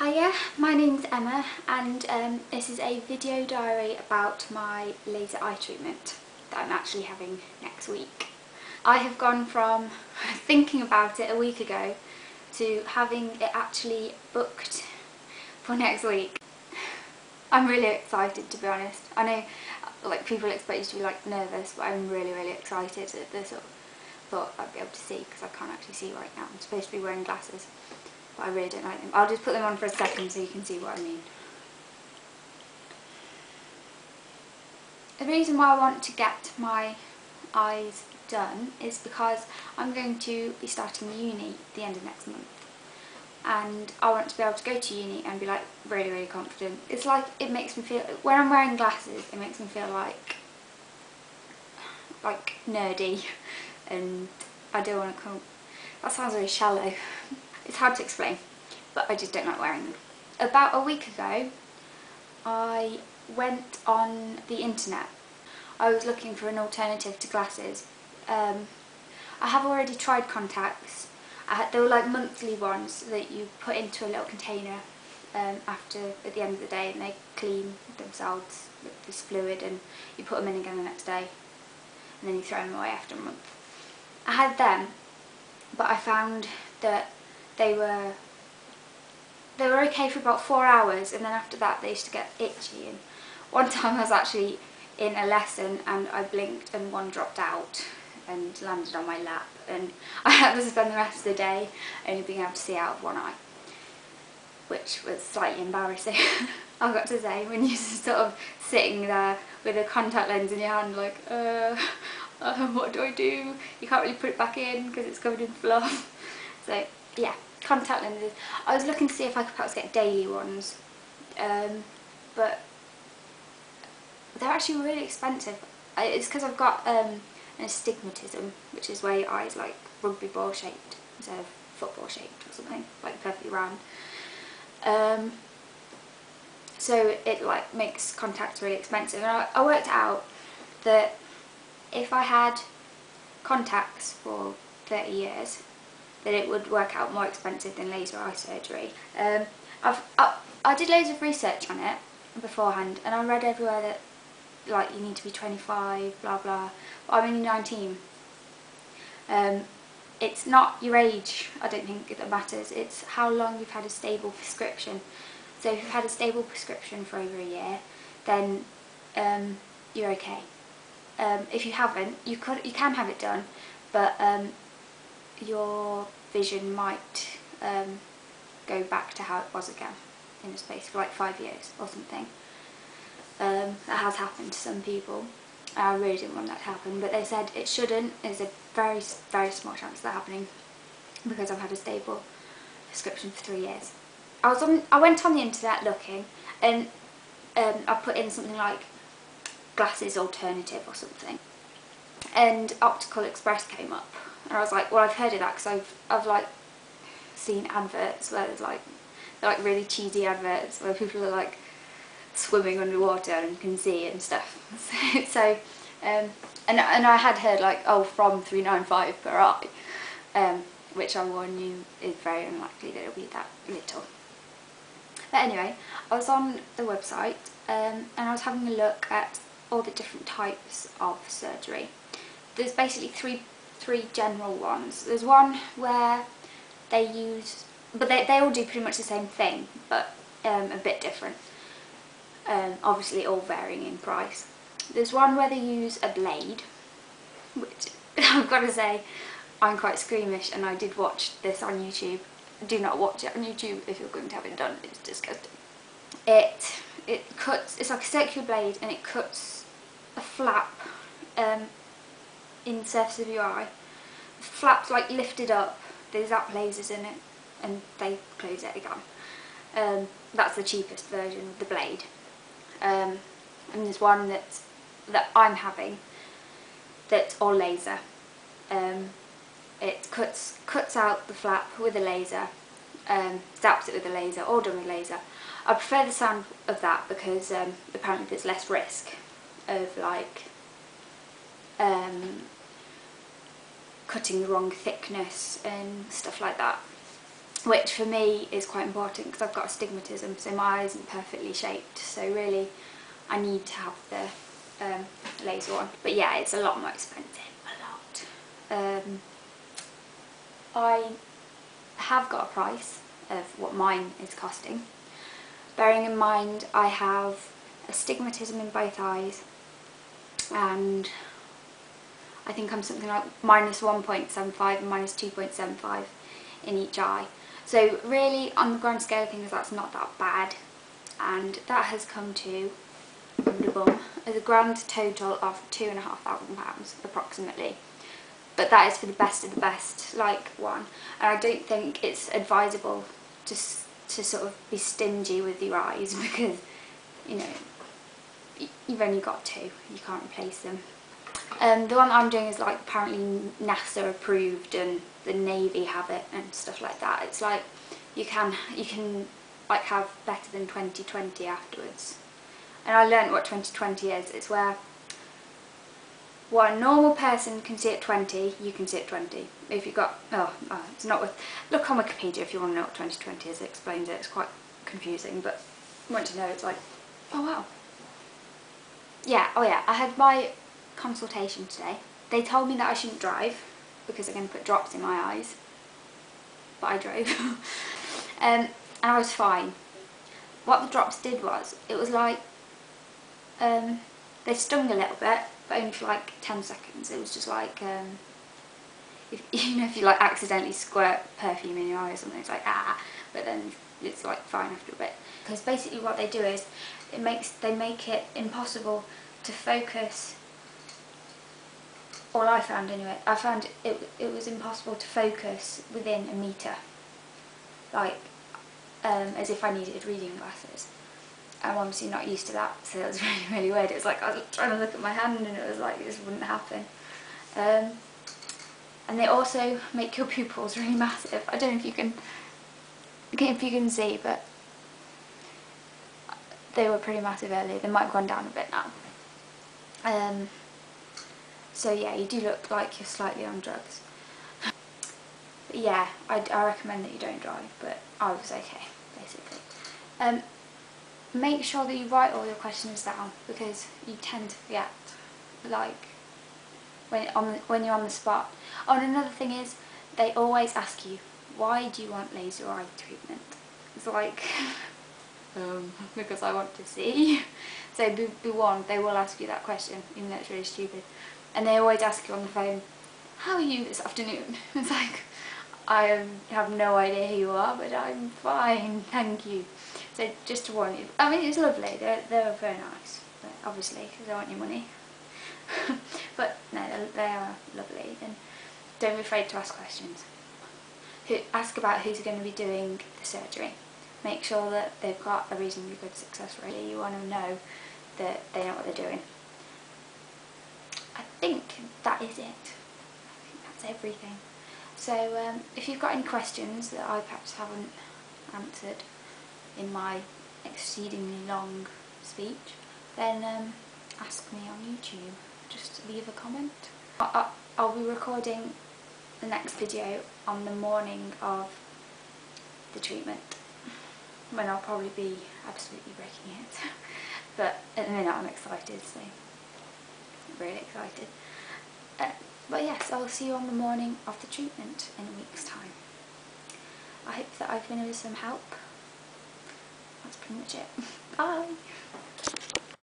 Hiya, my name's Emma and this is a video diary about my laser eye treatment that I'm actually having next week. I have gone from thinking about it a week ago to having it actually booked for next week. I'm really excited, to be honest. I know like people expect you to be like nervous, but I'm really excited at the sort of thought I'd be able to see, because I can't actually see right now. I'm supposed to be wearing glasses. I really don't like them. I'll just put them on for a second so you can see what I mean. The reason why I want to get my eyes done is because I'm going to be starting uni at the end of next month, and I want to be able to go to uni and be like really confident. It's like, it makes me feel, when I'm wearing glasses, it makes me feel like nerdy, and I don't want to come, that sounds really shallow. It's hard to explain, but I just don't like wearing them. About a week ago, I went on the internet. I was looking for an alternative to glasses. I have already tried contacts. They were like monthly ones that you put into a little container at the end of the day, and they clean themselves with this fluid, and you put them in again the next day, and then you throw them away after a month. I had them, but I found that they were okay for about 4 hours, and then after that they used to get itchy. And one time I was actually in a lesson and I blinked and one dropped out and landed on my lap, and I had to spend the rest of the day only being able to see out of one eye, which was slightly embarrassing. I've got to say, when you're sort of sitting there with a contact lens in your hand like, what do I do? You can't really put it back in because it's covered in fluff. So yeah, contact lenses. I was looking to see if I could perhaps get daily ones, but they're actually really expensive. It's because I've got an astigmatism, which is where your eye's like rugby ball shaped instead of football shaped or something, like perfectly round. So it like makes contacts really expensive, and I worked out that if I had contacts for 30 years, that it would work out more expensive than laser eye surgery. I did loads of research on it beforehand, and I read everywhere that like you need to be 25, blah blah, but I'm only 19. It's not your age, I don't think, that matters, it's how long you've had a stable prescription. So if you've had a stable prescription for over a year, then you're okay. If you haven't, you can have it done, but your vision might go back to how it was again in a space of like 5 years or something. That has happened to some people. I really didn't want that to happen, but they said it shouldn't. There's a very small chance of that happening because I've had a stable prescription for 3 years. I went on the internet looking, and I put in something like glasses alternative or something, and Optical Express came up, and I was like, well, I've heard of that because I've like seen adverts where there's like, they're like really cheesy adverts where people are like swimming underwater and can see and stuff. So and I had heard like, oh, from £395 per eye, which I warn you is very unlikely that it'll be that little. But anyway, I was on the website and I was having a look at all the different types of surgery. There's basically three general ones. There's one where they use, but they all do pretty much the same thing, but a bit different. Obviously all varying in price. There's one where they use a blade, which I've got to say, I'm quite squeamish, and I did watch this on YouTube. Do not watch it on YouTube if you're going to have it done, it's disgusting. It cuts, it's like a circular blade, and it cuts a flap in the surface of your eye. The flap's like lifted up, there's zap lasers in it, and they close it again. That's the cheapest version of the blade. And there's one that I'm having that's all laser. It cuts out the flap with a laser, zaps it with a laser, all done with laser. I prefer the sound of that because apparently there's less risk of like cutting the wrong thickness and stuff like that. which for me is quite important because I've got astigmatism, so my eye isn't perfectly shaped, so really I need to have the laser one. But yeah, it's a lot more expensive, a lot. I have got a price of what mine is costing, bearing in mind I have astigmatism in both eyes, and I think I'm something like minus 1.75 and minus 2.75 in each eye. So really, on the grand scale of things, that's not that bad, and that has come to as a grand total of £2,500 approximately. But that is for the best of the best, like one. And I don't think it's advisable to sort of be stingy with your eyes because, you know, you've only got two, you can't replace them. The one I'm doing is like apparently NASA approved and the Navy have it and stuff like that. It's like you can like have better than 20/20 afterwards. And I learned what 20/20 is. It's where what a normal person can see at 20, you can see at 20. If you've got, it's not with, look on Wikipedia if you want to know what 20/20 is, it explains it. It's quite confusing, but once you know, it's like, oh wow. Yeah, oh yeah, I had my consultation today. They told me that I shouldn't drive because they're going to put drops in my eyes, but I drove. And I was fine. What the drops did was, it was like, they stung a little bit, but only for like 10 seconds. It was just like, if you like accidentally squirt perfume in your eye or something, it's like but then it's like fine after a bit. Because basically what they do is, they make it impossible to focus. Well, I found anyway, I found it was impossible to focus within a metre, like as if I needed reading glasses. I'm obviously not used to that, so it was really, really weird. It was like I was trying to look at my hand and it was like it just wouldn't happen. And they also make your pupils really massive. I don't know if you can see, but they were pretty massive earlier. They might have gone down a bit now. So yeah, you do look like you're slightly on drugs. But yeah, I recommend that you don't drive, but I was okay, basically. Make sure that you write all your questions down because you tend to forget, like when you're on the spot. Oh, and another thing is, they always ask you, why do you want laser eye treatment? It's like, because I want to see. So be warned, they will ask you that question, even though it's really stupid. And they always ask you on the phone, how are you this afternoon? It's like, I have no idea who you are, but I'm fine, thank you. So just to warn you, I mean, it's lovely, they're very nice, but obviously, because they want your money. But no, they are lovely, and don't be afraid to ask questions. Ask about who's going to be doing the surgery. Make sure that they've got a reasonably good success rate. You want to know that they know what they're doing. I think that is it. I think that's everything. So if you've got any questions that I perhaps haven't answered in my exceedingly long speech, then ask me on YouTube. Just leave a comment. I'll be recording the next video on the morning of the treatment, when I'll probably be absolutely breaking it. But at the minute I'm excited, so really excited. But yes, I'll see you on the morning of the treatment in a week's time. I hope that I've been of some help. That's pretty much it. Bye!